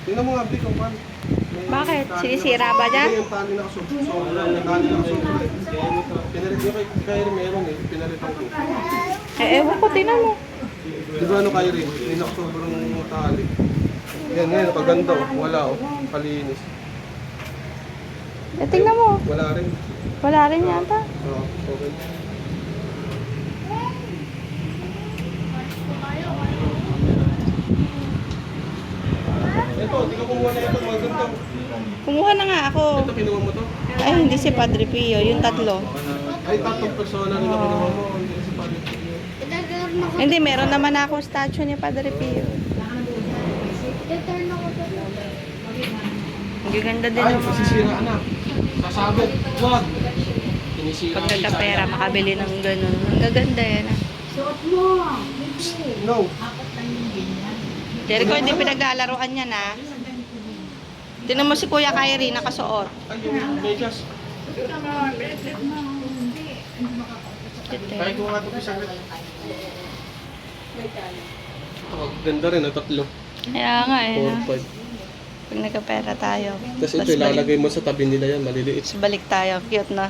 Tingnan mo nga, Bi, kung paano. Bakit? Sinisira ba dyan? Hindi, yung tali nakasubra. Yung tali nakasubra. Pinalit yung kay Rin, meron eh. Pinalitan ko. Ewan ko, tinan mo. Di ba ano kay Rin? Hindi nakasobrang tali. Yan ngayon, kaganda oh. Wala oh. Kalinis. Tingnan mo. Wala rin. Wala rin yata. Oo, okay. Ito, di ka kumuha na ito. Mga ganito. Kumuha na nga ako. Ito, kinuha mo to? Ay, hindi si Padre Pio. Yung tatlo. Ay, tatlong persona rin na kinuha mo. Hindi si Padre. Hindi, meron naman ako statue ni Padre Pio. Ang gaganda din Ay, ng mga... masisira na. Sasabit. Wag. Sinisira. Pag nagkapera, makabili ng ganun. Ang gaganda yan. No. Jericho, hindi pinaglalaroan yan ha. Tinan mo si Kuya Kyrie, nakasuot. Ay, yung medyas. Kaya ko nga ito pisaglit. Oh, ganda rin, tatlo. Kaya nga eh. 4, 5. Pag nagkapera tayo. Tapos ito ilalagay mo sa tabi nila yan, maliliit. Balik tayo. Cute na.